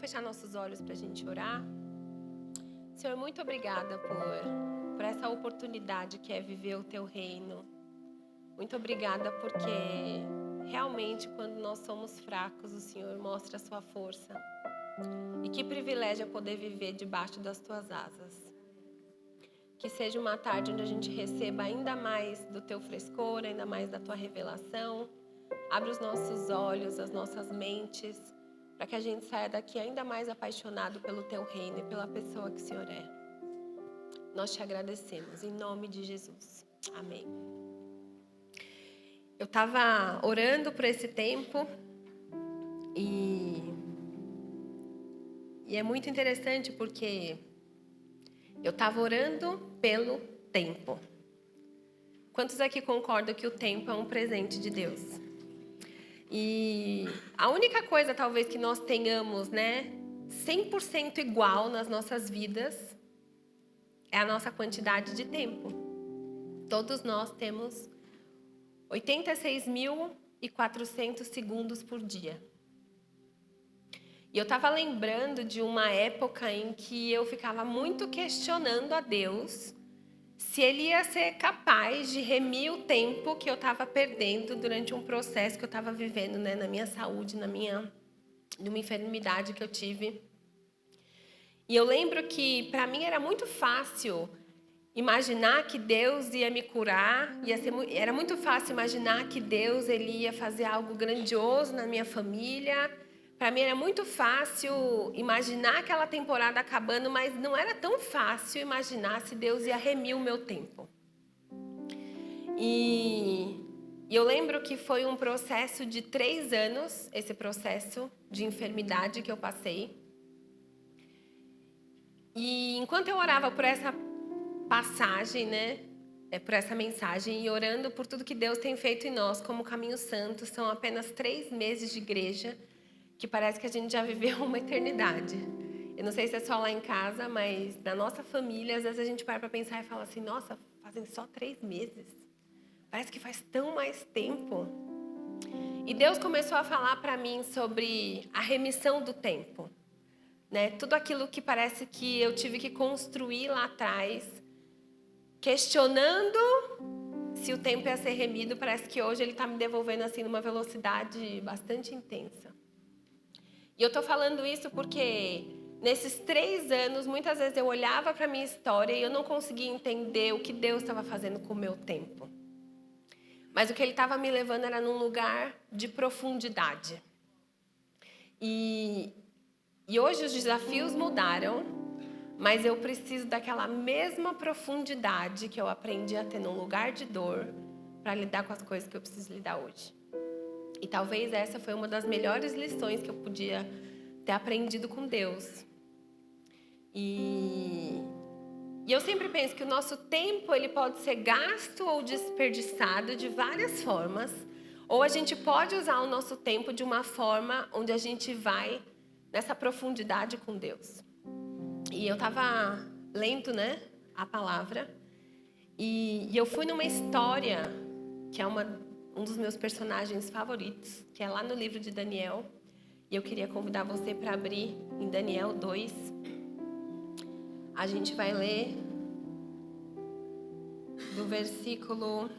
Vamos fechar nossos olhos para a gente orar? Senhor, muito obrigada por essa oportunidade que é viver o Teu reino. Muito obrigada porque realmente quando nós somos fracos, o Senhor mostra a sua força. E que privilégio é poder viver debaixo das Tuas asas. Que seja uma tarde onde a gente receba ainda mais do Teu frescor, ainda mais da Tua revelação. Abre os nossos olhos, as nossas mentes, para que a gente saia daqui ainda mais apaixonado pelo Teu reino e pela pessoa que o Senhor é. Nós te agradecemos, em nome de Jesus. Amém. Eu estava orando por esse tempo e é muito interessante porque eu estava orando pelo tempo. Quantos aqui concordam que o tempo é um presente de Deus? E a única coisa talvez que nós tenhamos, 100% igual nas nossas vidas é a nossa quantidade de tempo. Todos nós temos 86.400 segundos por dia. E eu estava lembrando de uma época em que eu ficava muito questionando a Deus se Ele ia ser capaz de remir o tempo que eu estava perdendo durante um processo que eu estava vivendo, na minha saúde, numa enfermidade que eu tive. E eu lembro que para mim era muito fácil imaginar que Deus ia me curar, era muito fácil imaginar que Deus ele ia fazer algo grandioso na minha família. Para mim era muito fácil imaginar aquela temporada acabando, mas não era tão fácil imaginar se Deus ia remir o meu tempo. E eu lembro que foi um processo de 3 anos, esse processo de enfermidade que eu passei. E enquanto eu orava por essa passagem, por essa mensagem e orando por tudo que Deus tem feito em nós como caminho santo, são apenas 3 meses de igreja, que parece que a gente já viveu uma eternidade. Eu não sei se é só lá em casa, mas na nossa família, às vezes a gente para pensar e fala assim, nossa, fazem só 3 meses. Parece que faz tão mais tempo. E Deus começou a falar para mim sobre a remissão do tempo. Tudo aquilo que parece que eu tive que construir lá atrás, questionando se o tempo ia ser remido, parece que hoje ele está me devolvendo assim numa velocidade bastante intensa. E eu estou falando isso porque nesses 3 anos, muitas vezes eu olhava para a minha história e eu não conseguia entender o que Deus estava fazendo com o meu tempo. Mas o que Ele estava me levando era num lugar de profundidade. E hoje os desafios mudaram, mas eu preciso daquela mesma profundidade que eu aprendi a ter num lugar de dor para lidar com as coisas que eu preciso lidar hoje. E talvez essa foi uma das melhores lições que eu podia ter aprendido com Deus. E eu sempre penso que o nosso tempo ele pode ser gasto ou desperdiçado de várias formas, ou a gente pode usar o nosso tempo de uma forma onde a gente vai nessa profundidade com Deus. E eu estava lendo, a palavra, e eu fui numa história que é um dos meus personagens favoritos, que é lá no livro de Daniel. E eu queria convidar você para abrir em Daniel 2. A gente vai ler do versículo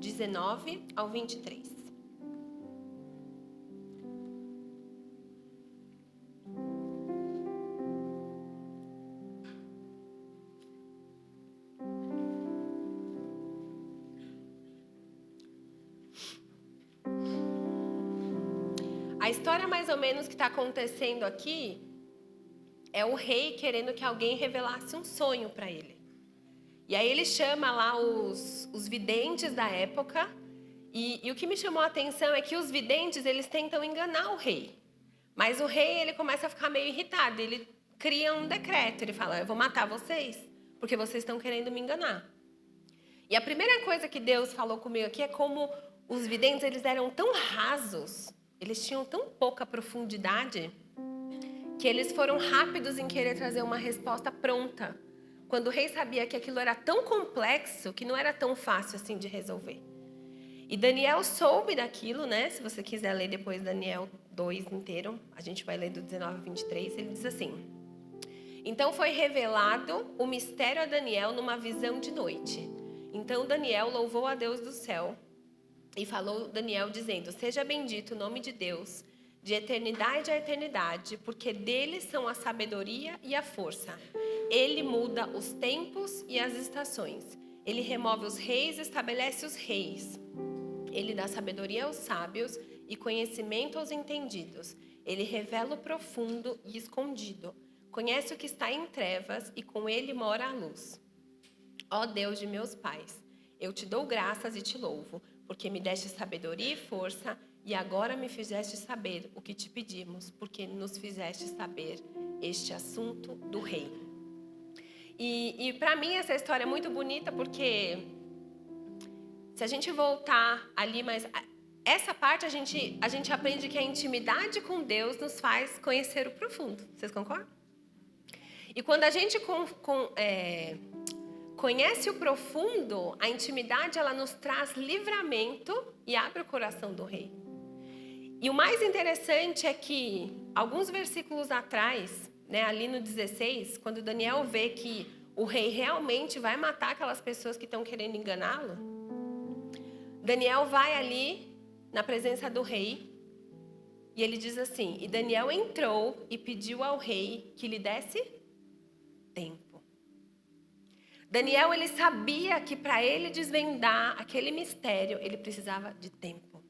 19 ao 23. A história mais ou menos que está acontecendo aqui é o rei querendo que alguém revelasse um sonho para ele. E aí ele chama lá os videntes da época. E o que me chamou a atenção é que os videntes, eles tentam enganar o rei. Mas o rei, ele começa a ficar meio irritado. Ele cria um decreto. Ele fala, eu vou matar vocês, porque vocês estão querendo me enganar. E a primeira coisa que Deus falou comigo aqui é como os videntes, eles eram tão rasos, eles tinham tão pouca profundidade, que eles foram rápidos em querer trazer uma resposta pronta, quando o rei sabia que aquilo era tão complexo que não era tão fácil assim de resolver. E Daniel soube daquilo, né? Se você quiser ler depois Daniel 2 inteiro, a gente vai ler do 19 ao 23, ele diz assim: Então foi revelado o mistério a Daniel numa visão de noite. Então Daniel louvou a Deus do céu e falou Daniel dizendo: Seja bendito o nome de Deus, de eternidade a eternidade, porque dele são a sabedoria e a força. Ele muda os tempos e as estações. Ele remove os reis e estabelece os reis. Ele dá sabedoria aos sábios e conhecimento aos entendidos. Ele revela o profundo e escondido. Conhece o que está em trevas e com ele mora a luz. Ó Deus de meus pais, eu te dou graças e te louvo, porque me deste sabedoria e força, e agora me fizeste saber o que te pedimos, porque nos fizeste saber este assunto do rei. E para mim essa história é muito bonita, porque se a gente voltar ali, mas essa parte a gente aprende que a intimidade com Deus nos faz conhecer o profundo. Vocês concordam? E quando a gente conhece o profundo, a intimidade ela nos traz livramento e abre o coração do rei. E o mais interessante é que alguns versículos atrás, né, ali no 16, quando Daniel vê que o rei realmente vai matar aquelas pessoas que estão querendo enganá-lo, Daniel vai ali na presença do rei e ele diz assim: E Daniel entrou e pediu ao rei que lhe desse tempo. Daniel, ele sabia que para ele desvendar aquele mistério, ele precisava de tempo.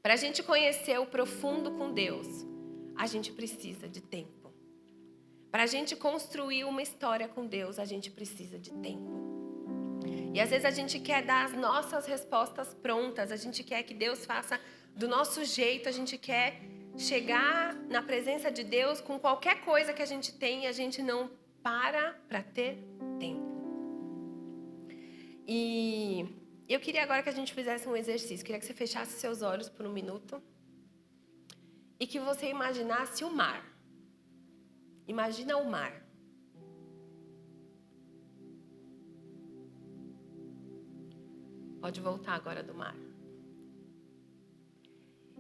Para a gente conhecer o profundo com Deus, a gente precisa de tempo. Para a gente construir uma história com Deus, a gente precisa de tempo. E às vezes a gente quer dar as nossas respostas prontas, a gente quer que Deus faça do nosso jeito, a gente quer chegar na presença de Deus com qualquer coisa que a gente tem e a gente não para ter tempo. E eu queria agora que a gente fizesse um exercício. Queria que você fechasse seus olhos por um minuto e que você imaginasse o mar. Imagina o mar. Pode voltar agora do mar.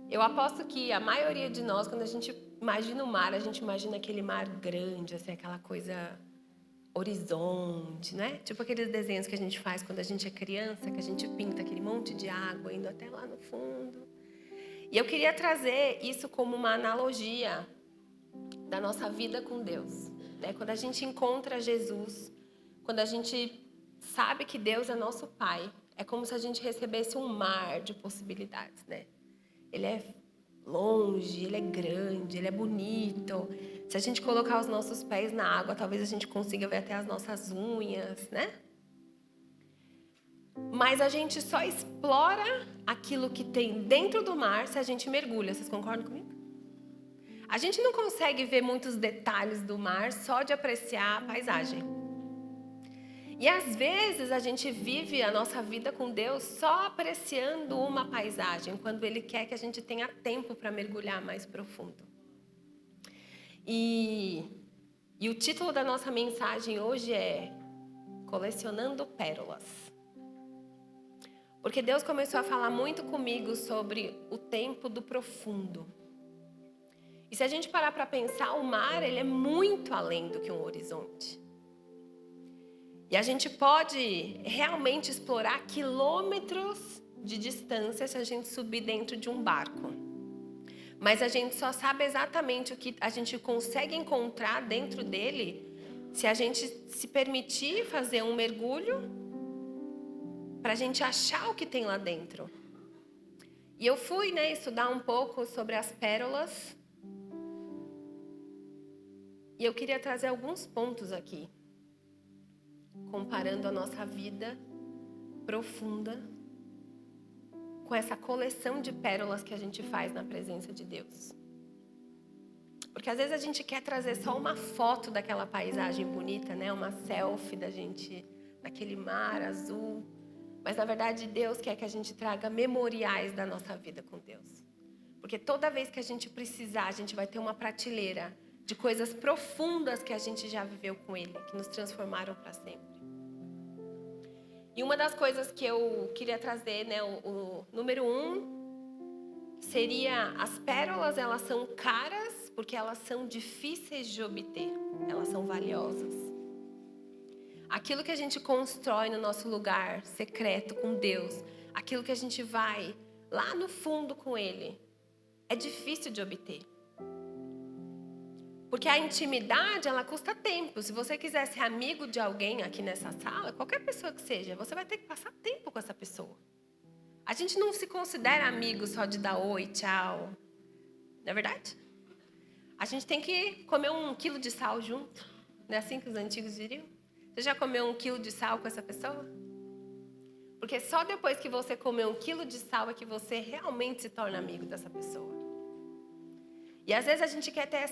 Eu aposto que a maioria de nós, quando a gente imagina o mar, a gente imagina aquele mar grande, assim, aquela coisa horizonte, né? Tipo aqueles desenhos que a gente faz quando a gente é criança, que a gente pinta aquele monte de água indo até lá no fundo. E eu queria trazer isso como uma analogia da nossa vida com Deus, né? Quando a gente encontra Jesus, quando a gente sabe que Deus é nosso Pai, é como se a gente recebesse um mar de possibilidades, né? Ele é longe, ele é grande, ele é bonito. Se a gente colocar os nossos pés na água, talvez a gente consiga ver até as nossas unhas, né? Mas a gente só explora aquilo que tem dentro do mar se a gente mergulha. Vocês concordam comigo? A gente não consegue ver muitos detalhes do mar só de apreciar a paisagem. E às vezes a gente vive a nossa vida com Deus só apreciando uma paisagem, quando Ele quer que a gente tenha tempo para mergulhar mais profundo. E o título da nossa mensagem hoje é Colecionando Pérolas. Porque Deus começou a falar muito comigo sobre o tempo do profundo. E se a gente parar para pensar, o mar ele é muito além do que um horizonte. E a gente pode realmente explorar quilômetros de distância se a gente subir dentro de um barco. Mas a gente só sabe exatamente o que a gente consegue encontrar dentro dele se a gente se permitir fazer um mergulho para a gente achar o que tem lá dentro. E eu fui, estudar um pouco sobre as pérolas. E eu queria trazer alguns pontos aqui, comparando a nossa vida profunda com essa coleção de pérolas que a gente faz na presença de Deus. Porque às vezes a gente quer trazer só uma foto daquela paisagem bonita, né? Uma selfie da gente naquele mar azul. Mas na verdade Deus quer que a gente traga memoriais da nossa vida com Deus. Porque toda vez que a gente precisar, a gente vai ter uma prateleira de coisas profundas que a gente já viveu com Ele, que nos transformaram para sempre. E uma das coisas que eu queria trazer, né, o número 1, seria as pérolas, elas são caras porque elas são difíceis de obter, elas são valiosas. Aquilo que a gente constrói no nosso lugar secreto com Deus, aquilo que a gente vai lá no fundo com Ele, é difícil de obter. Porque a intimidade, ela custa tempo. Se você quiser ser amigo de alguém aqui nessa sala, qualquer pessoa que seja, você vai ter que passar tempo com essa pessoa. A gente não se considera amigo só de dar oi, tchau. Não é verdade? A gente tem que comer 1 quilo de sal junto. Não é assim que os antigos diriam? Você já comeu 1 quilo de sal com essa pessoa? Porque só depois que você comer 1 quilo de sal é que você realmente se torna amigo dessa pessoa. E às vezes a gente quer ter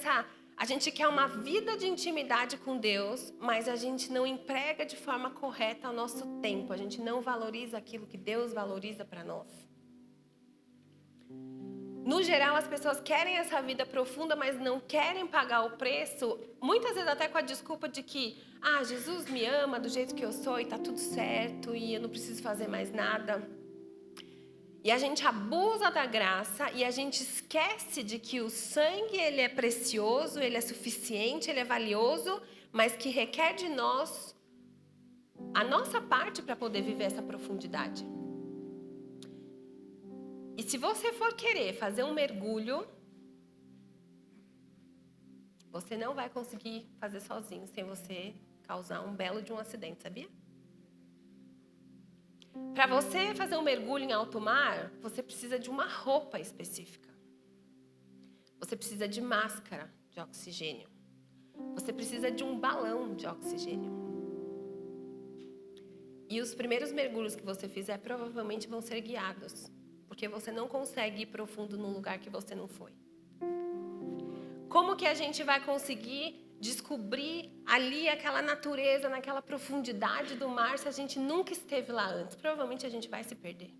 a gente quer uma vida de intimidade com Deus, mas a gente não emprega de forma correta o nosso tempo. A gente não valoriza aquilo que Deus valoriza para nós. No geral, as pessoas querem essa vida profunda, mas não querem pagar o preço, muitas vezes até com a desculpa de que Jesus me ama do jeito que eu sou e tá tudo certo e eu não preciso fazer mais nada. E a gente abusa da graça e a gente esquece de que o sangue, ele é precioso, ele é suficiente, ele é valioso, mas que requer de nós a nossa parte para poder viver essa profundidade. E se você for querer fazer um mergulho, você não vai conseguir fazer sozinho sem você causar um belo de um acidente, sabia? Para você fazer um mergulho em alto mar, você precisa de uma roupa específica. Você precisa de máscara de oxigênio. Você precisa de um balão de oxigênio. E os primeiros mergulhos que você fizer provavelmente vão ser guiados, porque você não consegue ir profundo num lugar que você não foi. Como que a gente vai conseguir descobrir ali aquela natureza, naquela profundidade do mar, se a gente nunca esteve lá antes? Provavelmente a gente vai se perder.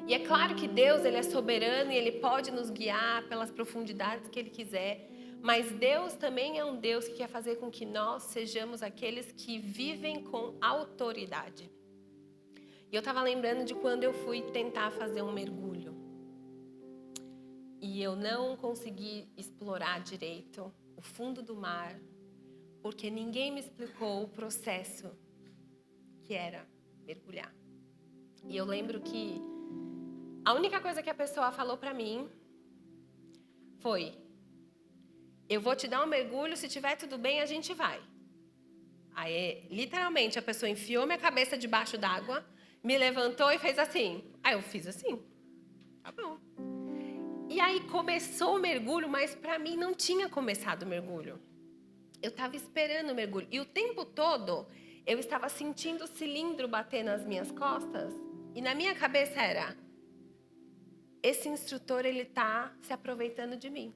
E é claro que Deus, ele é soberano e ele pode nos guiar pelas profundidades que ele quiser, mas Deus também é um Deus que quer fazer com que nós sejamos aqueles que vivem com autoridade. E eu estava lembrando de quando eu fui tentar fazer um mergulho. E eu não consegui explorar direito o fundo do mar, porque ninguém me explicou o processo que era mergulhar. E eu lembro que a única coisa que a pessoa falou para mim foi: eu vou te dar um mergulho, se tiver tudo bem, a gente vai. Aí, literalmente, a pessoa enfiou minha cabeça debaixo d'água, me levantou e fez assim. Aí eu fiz assim. Tá bom. E aí começou o mergulho, mas para mim não tinha começado o mergulho. Eu estava esperando o mergulho. E o tempo todo, eu estava sentindo o cilindro bater nas minhas costas. E na minha cabeça era: esse instrutor, ele está se aproveitando de mim.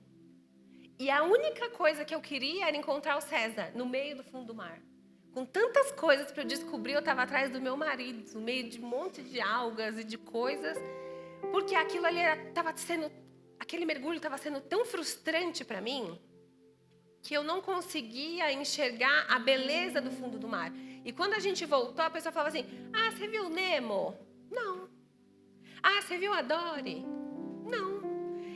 E a única coisa que eu queria era encontrar o César no meio do fundo do mar. Com tantas coisas para eu descobrir, eu estava atrás do meu marido, no meio de um monte de algas e de coisas. Porque aquilo ali estava sendo... Aquele mergulho estava sendo tão frustrante para mim que eu não conseguia enxergar a beleza do fundo do mar. E quando a gente voltou, a pessoa falava assim: você viu o Nemo? Não. Você viu a Dory? Não.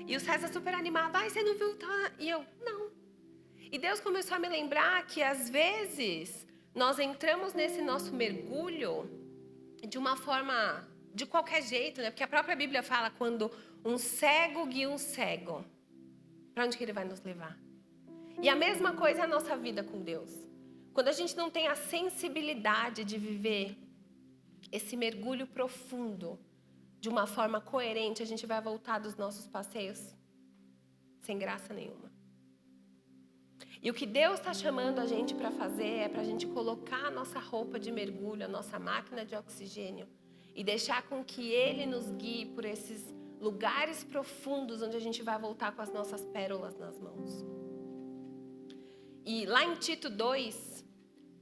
E o César super animado: você não viu? E eu: não. E Deus começou a me lembrar que às vezes nós entramos nesse nosso mergulho de uma forma, de qualquer jeito, né? Porque a própria Bíblia fala: quando um cego guia um cego, para onde que ele vai nos levar? E a mesma coisa é a nossa vida com Deus. Quando a gente não tem a sensibilidade de viver esse mergulho profundo de uma forma coerente, a gente vai voltar dos nossos passeios sem graça nenhuma. E o que Deus está chamando a gente para fazer é para a gente colocar a nossa roupa de mergulho, a nossa máquina de oxigênio, e deixar com que Ele nos guie por esses lugares profundos onde a gente vai voltar com as nossas pérolas nas mãos. E lá em Tito 2,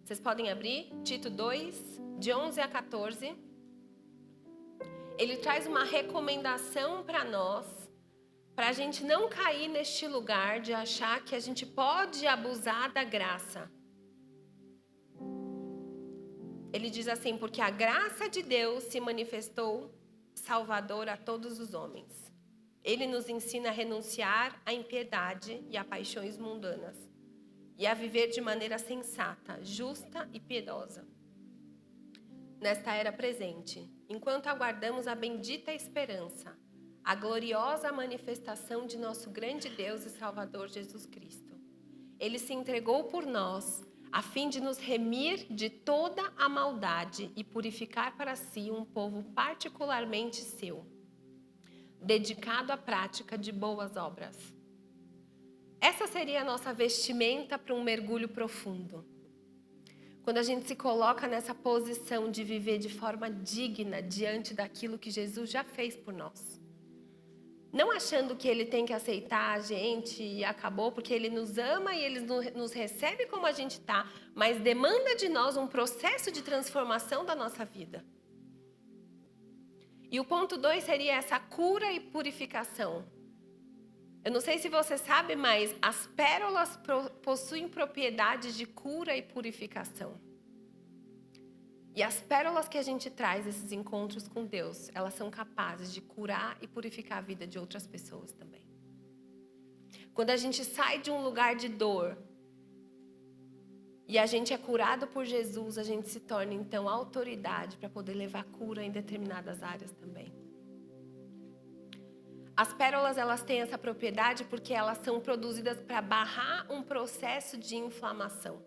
vocês podem abrir, Tito 2, de 11 a 14, ele traz uma recomendação para nós, para a gente não cair neste lugar de achar que a gente pode abusar da graça. Ele diz assim: porque a graça de Deus se manifestou salvadora a todos os homens. Ele nos ensina a renunciar à impiedade e a paixões mundanas e a viver de maneira sensata, justa e piedosa. Nesta era presente, enquanto aguardamos a bendita esperança, a gloriosa manifestação de nosso grande Deus e Salvador Jesus Cristo. Ele se entregou por nós, a fim de nos remir de toda a maldade e purificar para si um povo particularmente seu, dedicado à prática de boas obras. Essa seria a nossa vestimenta para um mergulho profundo. Quando a gente se coloca nessa posição de viver de forma digna diante daquilo que Jesus já fez por nós. Não achando que ele tem que aceitar a gente e acabou, porque ele nos ama e ele nos recebe como a gente está, mas demanda de nós um processo de transformação da nossa vida. E o ponto 2 seria essa cura e purificação. Eu não sei se você sabe, mas as pérolas possuem propriedades de cura e purificação. E as pérolas que a gente traz nesses encontros com Deus, elas são capazes de curar e purificar a vida de outras pessoas também. Quando a gente sai de um lugar de dor e a gente é curado por Jesus, a gente se torna então autoridade para poder levar cura em determinadas áreas também. As pérolas, elas têm essa propriedade porque elas são produzidas para barrar um processo de inflamação.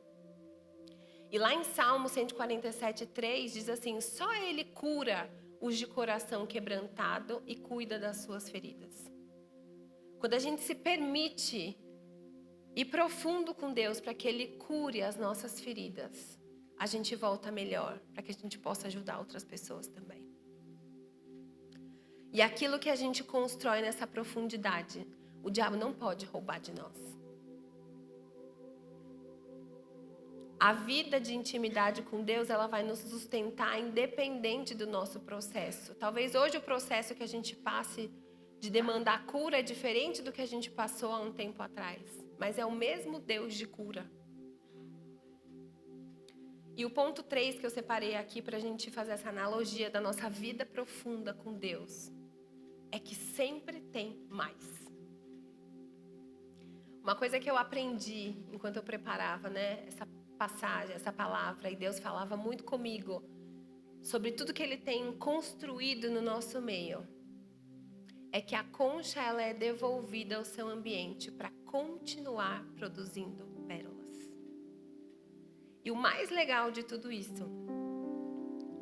E lá em Salmo 147:3 diz assim: só Ele cura os de coração quebrantado e cuida das suas feridas. Quando a gente se permite ir profundo com Deus para que Ele cure as nossas feridas, a gente volta melhor, para que a gente possa ajudar outras pessoas também. E aquilo que a gente constrói nessa profundidade, o diabo não pode roubar de nós. A vida de intimidade com Deus, ela vai nos sustentar independente do nosso processo. Talvez hoje o processo que a gente passe de demandar cura é diferente do que a gente passou há um tempo atrás. Mas é o mesmo Deus de cura. E o ponto 3 que eu separei aqui para a gente fazer essa analogia da nossa vida profunda com Deus é que sempre tem mais. Uma coisa que eu aprendi enquanto eu preparava, essa passagem, essa palavra, e Deus falava muito comigo sobre tudo que Ele tem construído no nosso meio, é que a concha, ela é devolvida ao seu ambiente para continuar produzindo pérolas. E o mais legal de tudo isso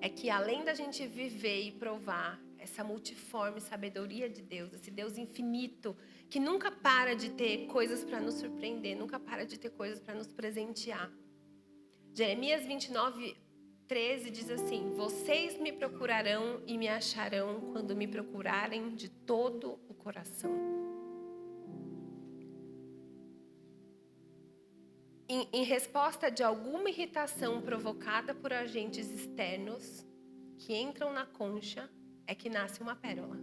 é que além da gente viver e provar essa multiforme sabedoria de Deus, esse Deus infinito, que nunca para de ter coisas para nos surpreender, nunca para de ter coisas para nos presentear. Jeremias 29:13 diz assim: vocês me procurarão e me acharão quando me procurarem de todo o coração. Em resposta de alguma irritação provocada por agentes externos que entram na concha, é que nasce uma pérola.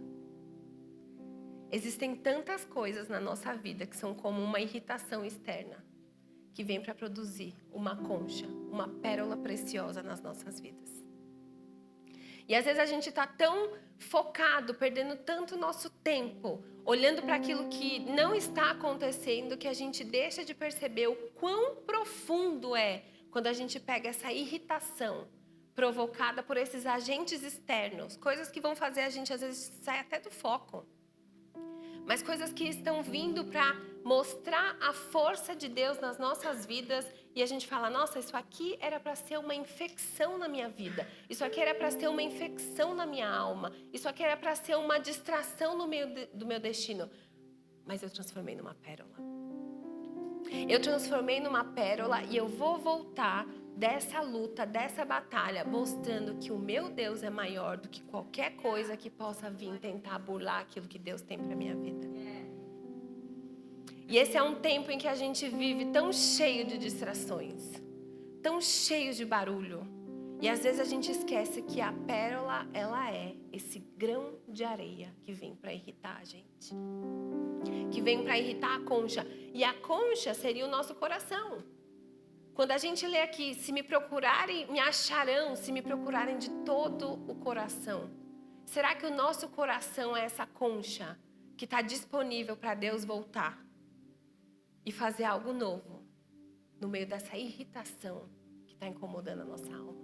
Existem tantas coisas na nossa vida que são como uma irritação externa, que vem para produzir uma concha, uma pérola preciosa nas nossas vidas. E às vezes a gente está tão focado, perdendo tanto nosso tempo, olhando para aquilo que não está acontecendo, que a gente deixa de perceber o quão profundo é quando a gente pega essa irritação provocada por esses agentes externos, coisas que vão fazer a gente às vezes sair até do foco. Mas coisas que estão vindo para mostrar a força de Deus nas nossas vidas e a gente fala: nossa, isso aqui era para ser uma infecção na minha vida, isso aqui era para ser uma infecção na minha alma, isso aqui era para ser uma distração no meio do meu destino. Mas eu transformei numa pérola. Eu transformei numa pérola e eu vou voltar dessa luta, dessa batalha, mostrando que o meu Deus é maior do que qualquer coisa que possa vir tentar burlar aquilo que Deus tem para minha vida. E esse é um tempo em que a gente vive tão cheio de distrações, tão cheio de barulho. E às vezes a gente esquece que a pérola, ela é esse grão de areia que vem para irritar a gente. Que vem para irritar a concha. E a concha seria o nosso coração. Quando a gente lê aqui, se me procurarem, me acharão, se me procurarem de todo o coração. Será que o nosso coração é essa concha que está disponível para Deus voltar e fazer algo novo no meio dessa irritação que está incomodando a nossa alma?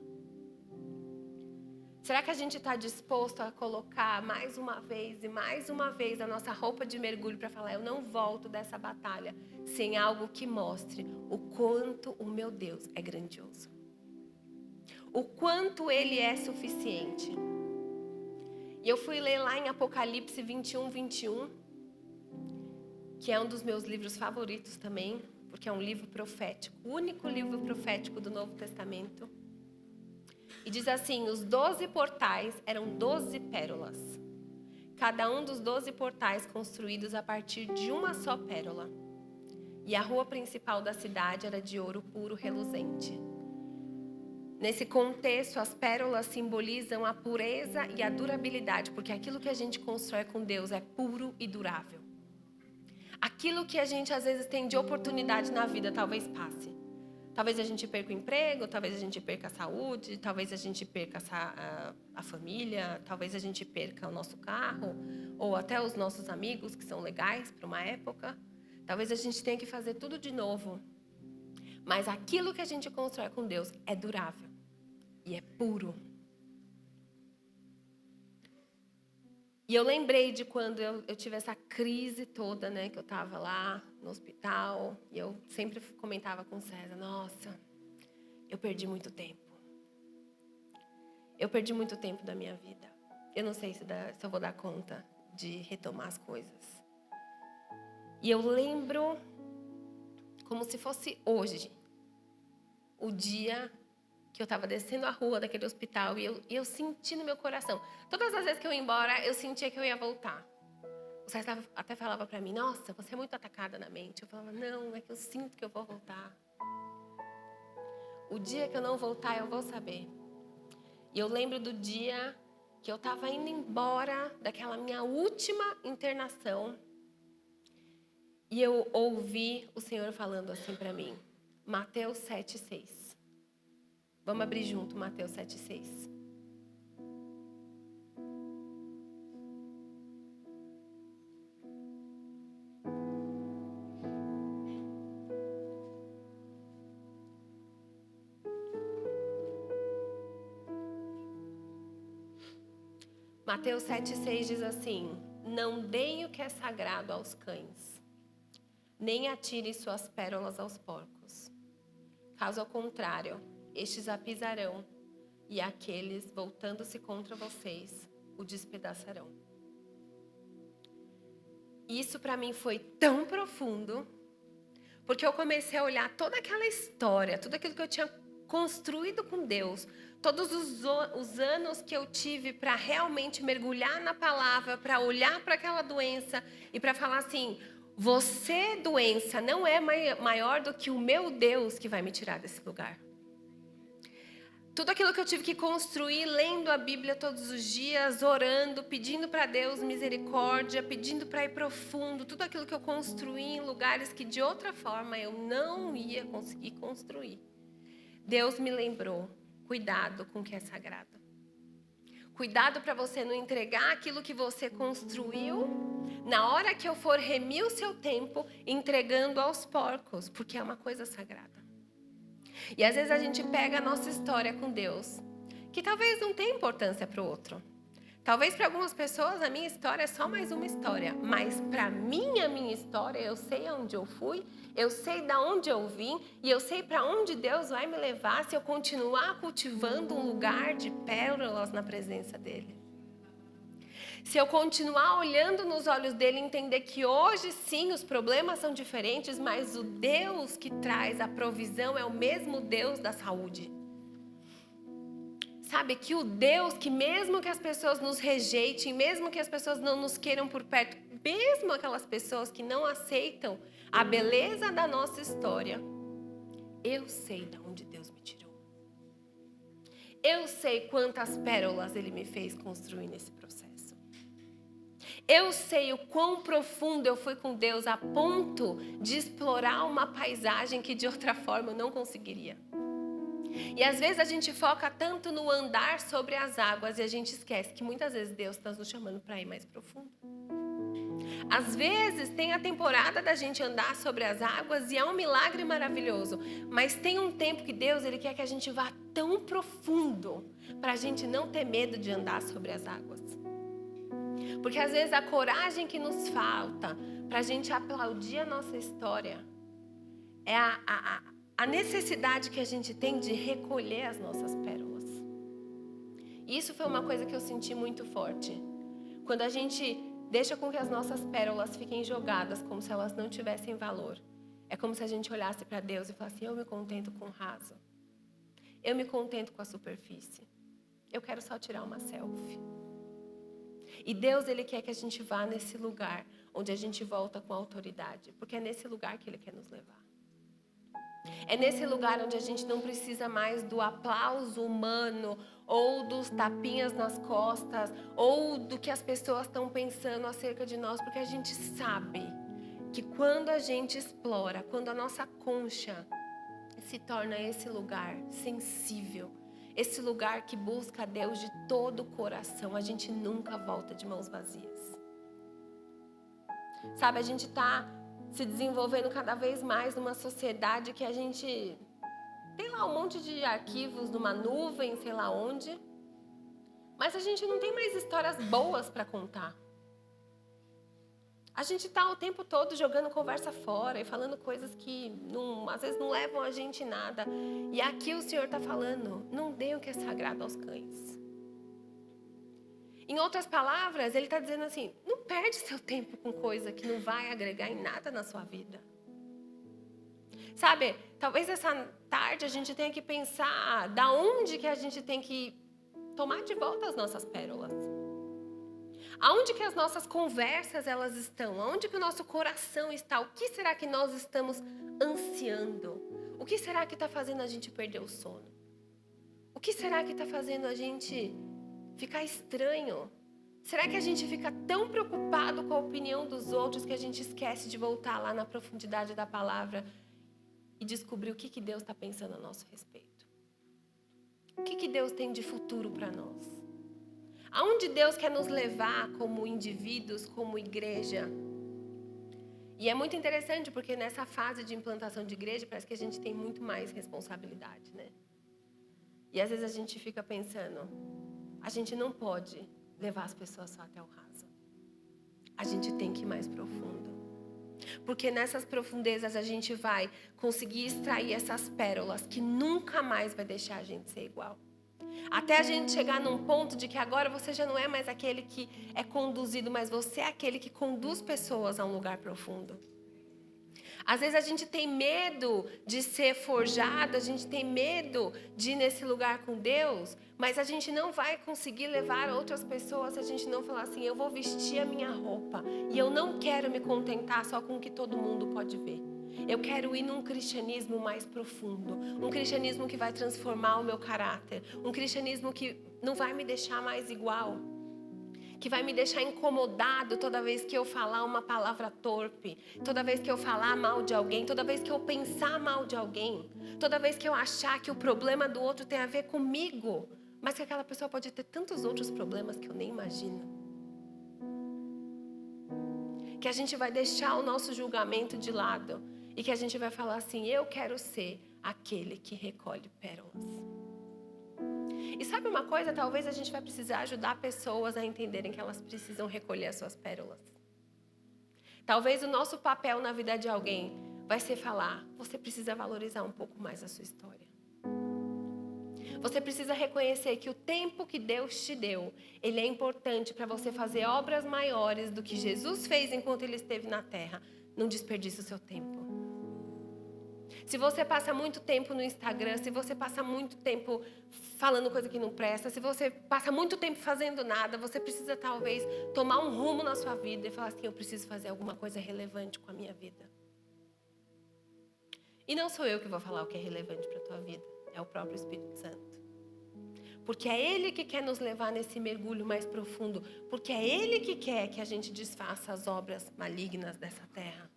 Será que a gente está disposto a colocar mais uma vez e mais uma vez a nossa roupa de mergulho para falar, eu não volto dessa batalha sem algo que mostre o quanto o meu Deus é grandioso? O quanto Ele é suficiente? E eu fui ler lá em Apocalipse 21, que é um dos meus livros favoritos também, porque é um livro profético, o único livro profético do Novo Testamento. E diz assim, os 12 portais eram 12 pérolas. Cada um dos 12 portais construídos a partir de uma só pérola. E a rua principal da cidade era de ouro puro reluzente. Nesse contexto, as pérolas simbolizam a pureza e a durabilidade, porque aquilo que a gente constrói com Deus é puro e durável. Aquilo que a gente às vezes tem de oportunidade na vida talvez passe. Talvez a gente perca o emprego, talvez a gente perca a saúde, talvez a gente perca a família, talvez a gente perca o nosso carro, ou até os nossos amigos que são legais para uma época. Talvez a gente tenha que fazer tudo de novo. Mas aquilo que a gente constrói com Deus é durável e é puro. E eu lembrei de quando eu tive essa crise toda, né? Que eu estava lá no hospital. E eu sempre comentava com o César, nossa, eu perdi muito tempo. Eu perdi muito tempo da minha vida. Eu não sei se eu vou dar conta de retomar as coisas. E eu lembro como se fosse hoje, o dia que eu estava descendo a rua daquele hospital e eu senti no meu coração. Todas as vezes que eu ia embora, eu sentia que eu ia voltar. O César até falava para mim, nossa, você é muito atacada na mente. Eu falava, não, é que eu sinto que eu vou voltar. O dia que eu não voltar, eu vou saber. E eu lembro do dia que eu estava indo embora daquela minha última internação. E eu ouvi o Senhor falando assim para mim, Mateus 7,6. Vamos abrir junto Mateus 7,6. Mateus 7,6 diz assim, não deem o que é sagrado aos cães, nem atire suas pérolas aos porcos. Caso ao contrário, estes a pisarão, e aqueles, voltando-se contra vocês, o despedaçarão. Isso para mim foi tão profundo, porque eu comecei a olhar toda aquela história, tudo aquilo que eu tinha construído com Deus, todos os anos que eu tive para realmente mergulhar na palavra, para olhar para aquela doença e para falar assim, você, doença, não é maior do que o meu Deus que vai me tirar desse lugar. Tudo aquilo que eu tive que construir, lendo a Bíblia todos os dias, orando, pedindo para Deus misericórdia, pedindo para ir profundo, tudo aquilo que eu construí em lugares que de outra forma eu não ia conseguir construir. Deus me lembrou, cuidado com o que é sagrado. Cuidado para você não entregar aquilo que você construiu na hora que eu for remir o seu tempo, entregando aos porcos, porque é uma coisa sagrada. E às vezes a gente pega a nossa história com Deus, que talvez não tenha importância para o outro. Talvez para algumas pessoas a minha história é só mais uma história, mas para mim, a minha história, eu sei aonde eu fui, eu sei de onde eu vim e eu sei para onde Deus vai me levar se eu continuar cultivando um lugar de pérolas na presença dEle. Se eu continuar olhando nos olhos dele e entender que hoje sim os problemas são diferentes, mas o Deus que traz a provisão é o mesmo Deus da saúde. Sabe, que o Deus que mesmo que as pessoas nos rejeitem, mesmo que as pessoas não nos queiram por perto, mesmo aquelas pessoas que não aceitam a beleza da nossa história, eu sei de onde Deus me tirou. Eu sei quantas pérolas Ele me fez construir nesse processo. Eu sei o quão profundo eu fui com Deus a ponto de explorar uma paisagem que de outra forma eu não conseguiria. E às vezes a gente foca tanto no andar sobre as águas e a gente esquece que muitas vezes Deus está nos chamando para ir mais profundo. Às vezes tem a temporada da gente andar sobre as águas e é um milagre maravilhoso. Mas tem um tempo que Deus ele quer que a gente vá tão profundo para a gente não ter medo de andar sobre as águas. Porque às vezes a coragem que nos falta para a gente aplaudir a nossa história é a necessidade que a gente tem de recolher as nossas pérolas. E isso foi uma coisa que eu senti muito forte. Quando a gente deixa com que as nossas pérolas fiquem jogadas como se elas não tivessem valor. É como se a gente olhasse para Deus e falasse, eu me contento com o raso. Eu me contento com a superfície. Eu quero só tirar uma selfie. E Deus, ele quer que a gente vá nesse lugar onde a gente volta com autoridade. Porque é nesse lugar que ele quer nos levar. É nesse lugar onde a gente não precisa mais do aplauso humano, ou dos tapinhas nas costas, ou do que as pessoas estão pensando acerca de nós, porque a gente sabe que quando a gente explora, quando a nossa concha se torna esse lugar sensível, esse lugar que busca a Deus de todo o coração, a gente nunca volta de mãos vazias. Sabe, a gente está se desenvolvendo cada vez mais numa sociedade que a gente tem lá um monte de arquivos numa nuvem, sei lá onde, mas a gente não tem mais histórias boas para contar. A gente está o tempo todo jogando conversa fora e falando coisas que às vezes não levam a gente em nada. E aqui o Senhor está falando, não dê o que é sagrado aos cães. Em outras palavras, Ele está dizendo assim, não perde seu tempo com coisa que não vai agregar em nada na sua vida. Sabe, talvez essa tarde a gente tenha que pensar da onde que a gente tem que tomar de volta as nossas pérolas. Aonde que as nossas conversas elas estão? Aonde que o nosso coração está? O que será que nós estamos ansiando? O que será que está fazendo a gente perder o sono? O que será que está fazendo a gente ficar estranho? Será que a gente fica tão preocupado com a opinião dos outros que a gente esquece de voltar lá na profundidade da palavra e descobrir o que Deus está pensando a nosso respeito? O que Deus tem de futuro para nós? Aonde Deus quer nos levar como indivíduos, como igreja? E é muito interessante porque nessa fase de implantação de igreja parece que a gente tem muito mais responsabilidade, né? E às vezes a gente fica pensando, a gente não pode levar as pessoas só até o raso. A gente tem que ir mais profundo. Porque nessas profundezas a gente vai conseguir extrair essas pérolas que nunca mais vai deixar a gente ser igual. Até a gente chegar num ponto de que agora você já não é mais aquele que é conduzido, mas você é aquele que conduz pessoas a um lugar profundo. Às vezes a gente tem medo de ser forjado, a gente tem medo de ir nesse lugar com Deus, mas a gente não vai conseguir levar outras pessoas se a gente não falar assim, eu vou vestir a minha roupa e eu não quero me contentar só com o que todo mundo pode ver. Eu quero ir num cristianismo mais profundo, um cristianismo que vai transformar o meu caráter, um cristianismo que não vai me deixar mais igual, que vai me deixar incomodado toda vez que eu falar uma palavra torpe, toda vez que eu falar mal de alguém, toda vez que eu pensar mal de alguém, toda vez que eu achar que o problema do outro tem a ver comigo, mas que aquela pessoa pode ter tantos outros problemas que eu nem imagino. Que a gente vai deixar o nosso julgamento de lado e que a gente vai falar assim, eu quero ser aquele que recolhe pérolas. E sabe uma coisa? Talvez a gente vai precisar ajudar pessoas a entenderem que elas precisam recolher as suas pérolas. Talvez o nosso papel na vida de alguém vai ser falar, você precisa valorizar um pouco mais a sua história. Você precisa reconhecer que o tempo que Deus te deu, ele é importante para você fazer obras maiores do que Jesus fez enquanto ele esteve na terra. Não desperdice o seu tempo. Se você passa muito tempo no Instagram, se você passa muito tempo falando coisa que não presta, se você passa muito tempo fazendo nada, você precisa talvez tomar um rumo na sua vida e falar assim, eu preciso fazer alguma coisa relevante com a minha vida. E não sou eu que vou falar o que é relevante para a tua vida, é o próprio Espírito Santo. Porque é Ele que quer nos levar nesse mergulho mais profundo. Porque é Ele que quer que a gente desfaça as obras malignas dessa terra.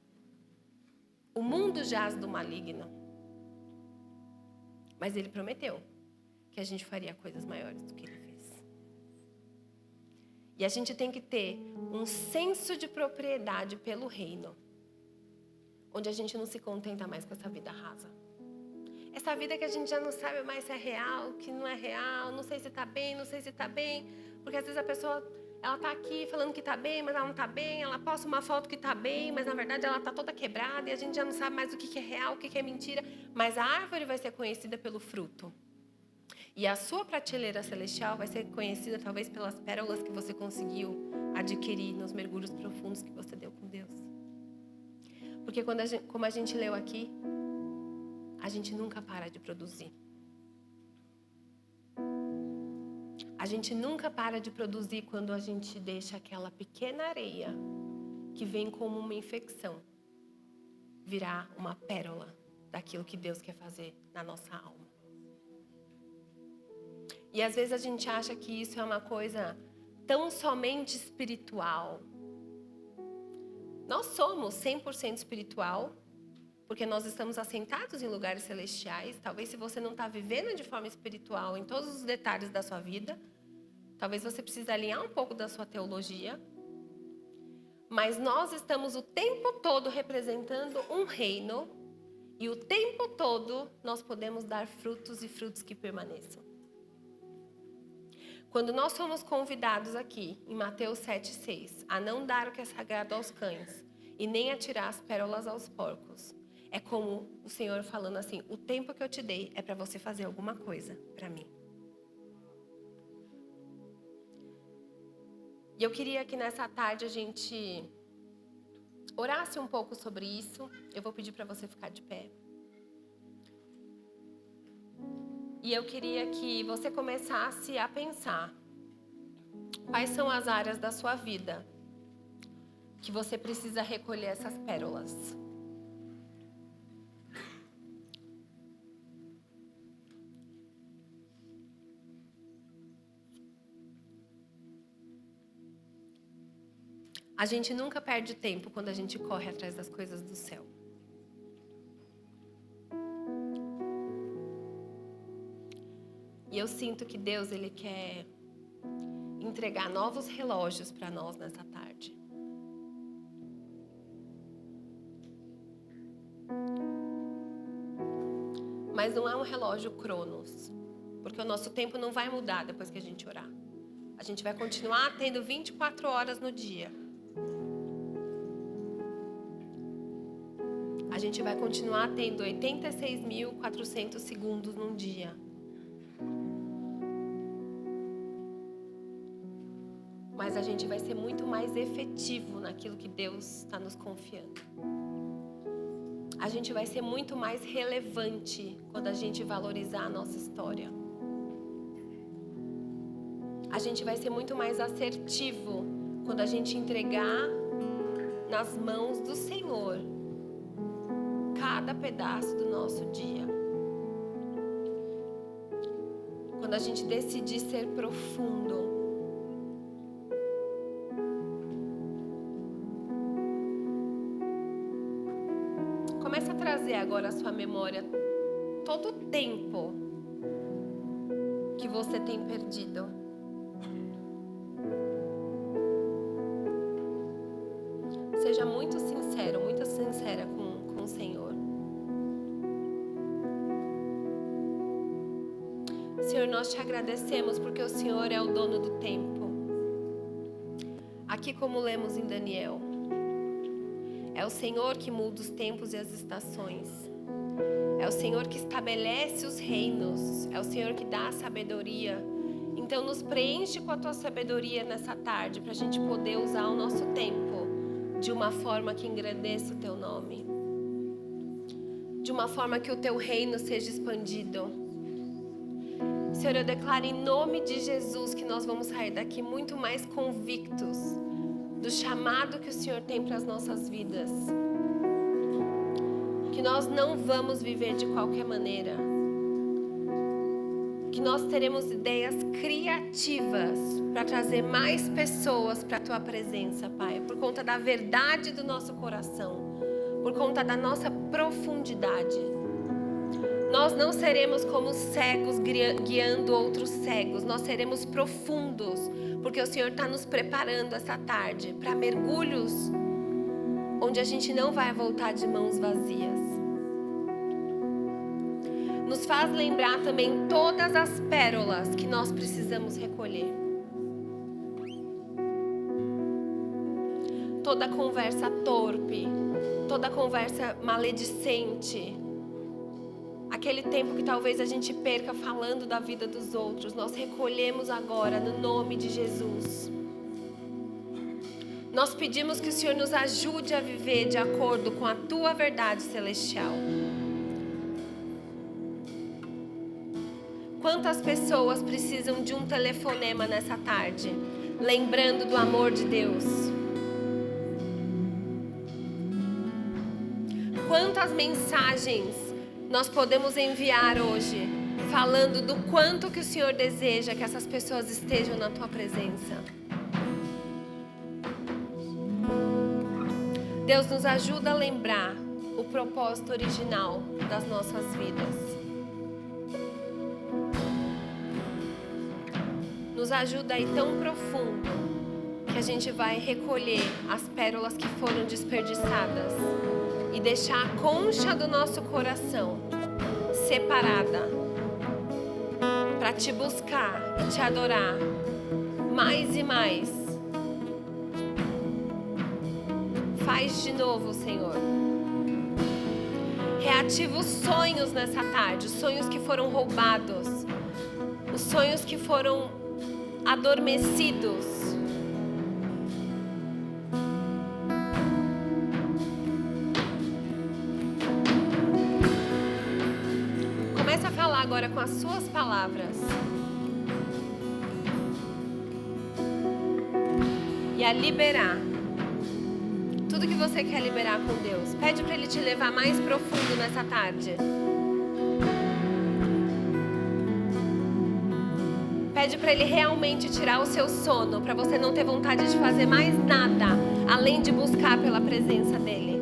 O mundo jaz do maligno. Mas Ele prometeu que a gente faria coisas maiores do que Ele fez. E a gente tem que ter um senso de propriedade pelo reino. Onde a gente não se contenta mais com essa vida rasa. Essa vida que a gente já não sabe mais se é real, que não é real, não sei se está bem, não sei se está bem. Porque às vezes a pessoa, ela está aqui falando que está bem, mas ela não está bem. Ela posta uma foto que está bem, mas na verdade ela está toda quebrada. E a gente já não sabe mais o que é real, o que é mentira. Mas a árvore vai ser conhecida pelo fruto. E a sua prateleira celestial vai ser conhecida talvez pelas pérolas que você conseguiu adquirir nos mergulhos profundos que você deu com Deus. Porque como a gente leu aqui, a gente nunca para de produzir. A gente nunca para de produzir quando a gente deixa aquela pequena areia que vem como uma infecção virar uma pérola daquilo que Deus quer fazer na nossa alma. E às vezes a gente acha que isso é uma coisa tão somente espiritual. Nós somos 100% espiritual, porque nós estamos assentados em lugares celestiais. Talvez se você não está vivendo de forma espiritual em todos os detalhes da sua vida, talvez você precise alinhar um pouco da sua teologia. Mas nós estamos o tempo todo representando um reino e o tempo todo nós podemos dar frutos e frutos que permaneçam. Quando nós somos convidados aqui, em Mateus 7,6, a não dar o que é sagrado aos cães e nem atirar as pérolas aos porcos, é como o Senhor falando assim, o tempo que eu te dei é para você fazer alguma coisa para mim. E eu queria que nessa tarde a gente orasse um pouco sobre isso. Eu vou pedir para você ficar de pé. E eu queria que você começasse a pensar quais são as áreas da sua vida que você precisa recolher essas pérolas. A gente nunca perde tempo quando a gente corre atrás das coisas do céu. E eu sinto que Deus, Ele quer entregar novos relógios para nós nessa tarde. Mas não é um relógio Cronos, porque o nosso tempo não vai mudar depois que a gente orar. A gente vai continuar tendo 24 horas no dia. A gente vai continuar tendo 86.400 segundos num dia. Mas a gente vai ser muito mais efetivo naquilo que Deus está nos confiando. A gente vai ser muito mais relevante quando a gente valorizar a nossa história. A gente vai ser muito mais assertivo quando a gente entregar nas mãos do Senhor cada pedaço do nosso dia. Quando a gente decidir ser profundo. Começa a trazer agora à sua memória todo o tempo que você tem perdido. Seja muito sincero, muito sincera com o Senhor. Senhor, nós te agradecemos porque o Senhor é o dono do tempo. Aqui como lemos em Daniel, é o Senhor que muda os tempos e as estações. É o Senhor que estabelece os reinos. É o Senhor que dá a sabedoria. Então nos preenche com a tua sabedoria nessa tarde para a gente poder usar o nosso tempo de uma forma que engrandeça o teu nome. De uma forma que o teu reino seja expandido. Senhor, eu declaro em nome de Jesus que nós vamos sair daqui muito mais convictos do chamado que o Senhor tem para as nossas vidas. Que nós não vamos viver de qualquer maneira. que nós teremos ideias criativas para trazer mais pessoas para a Tua presença, Pai, por conta da verdade do nosso coração, por conta da nossa profundidade. Nós não seremos como cegos guiando outros cegos, nós seremos profundos, porque o Senhor está nos preparando essa tarde para mergulhos onde a gente não vai voltar de mãos vazias. Nos faz lembrar também todas as pérolas que nós precisamos recolher. Toda conversa torpe, toda conversa maledicente, aquele tempo que talvez a gente perca falando da vida dos outros, nós recolhemos agora no nome de Jesus. Nós pedimos que o Senhor nos ajude a viver de acordo com a Tua verdade celestial. Quantas pessoas precisam de um telefonema nessa tarde, lembrando do amor de Deus? Quantas mensagens nós podemos enviar hoje, falando do quanto que o Senhor deseja que essas pessoas estejam na Tua presença? Deus, nos ajuda a lembrar o propósito original das nossas vidas. Nos ajuda a ir tão profundo que a gente vai recolher as pérolas que foram desperdiçadas e deixar a concha do nosso coração separada para Te buscar e Te adorar mais e mais. Faz de novo, Senhor. Reativa os sonhos nessa tarde, os sonhos que foram roubados, os sonhos que foram adormecidos. Comece a falar agora com as suas palavras e a liberar tudo que você quer liberar com Deus. Pede para Ele te levar mais profundo nessa tarde. Pede para Ele realmente tirar o seu sono, para você não ter vontade de fazer mais nada, além de buscar pela presença dEle.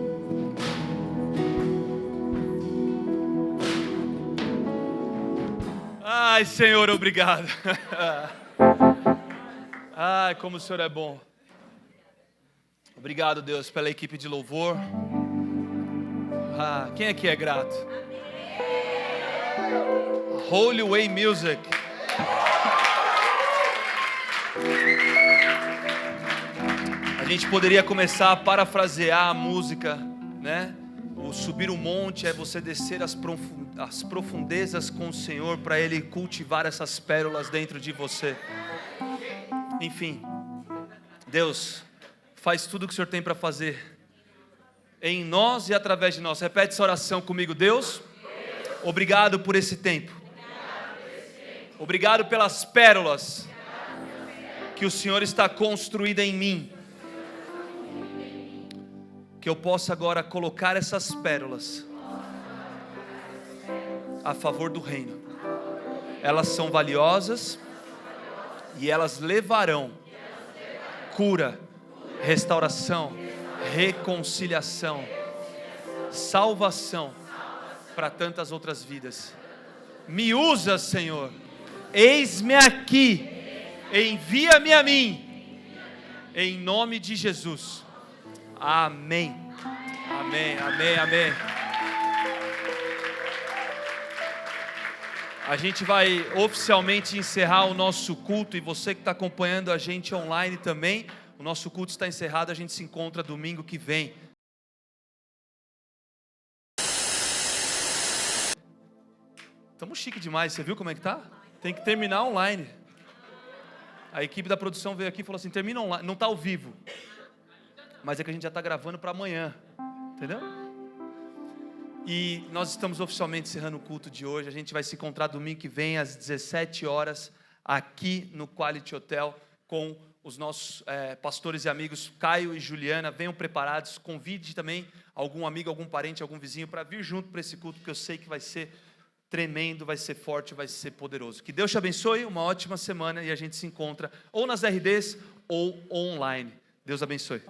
Ai, Senhor, obrigado. Ai, como o Senhor é bom. Obrigado, Deus, pela equipe de louvor. Quem aqui é grato? Holy Way Music. A gente poderia começar a parafrasear a música, né? O subir o monte é você descer as profundezas com o Senhor para Ele cultivar essas pérolas dentro de você. Enfim, Deus, faz tudo o que o Senhor tem para fazer em nós e através de nós. Repete essa oração comigo. Deus, obrigado por esse tempo. Obrigado pelas pérolas que o Senhor está construindo em mim. Que eu possa agora colocar essas pérolas a favor do reino. Elas são valiosas e elas levarão cura, restauração, reconciliação, salvação para tantas outras vidas. Me usa, Senhor. Eis-me aqui. Envia-me a mim. Em nome de Jesus. Amém. Amém, amém, amém. A gente vai oficialmente encerrar o nosso culto, e você que está acompanhando a gente online também, o nosso culto está encerrado, a gente se encontra domingo que vem. Estamos chique demais, você viu como é que tá? Tem que terminar online. A equipe da produção veio aqui e falou assim, termina online, não está ao vivo. Mas é que a gente já está gravando para amanhã, entendeu? E nós estamos oficialmente encerrando o culto de hoje. A gente vai se encontrar domingo que vem às 17 horas aqui no Quality Hotel com os nossos pastores e amigos Caio e Juliana. Venham preparados, convide também algum amigo, algum parente, algum vizinho para vir junto para esse culto, que eu sei que vai ser tremendo, vai ser forte, vai ser poderoso. Que Deus te abençoe, uma ótima semana e a gente se encontra ou nas RDs ou online. Deus abençoe.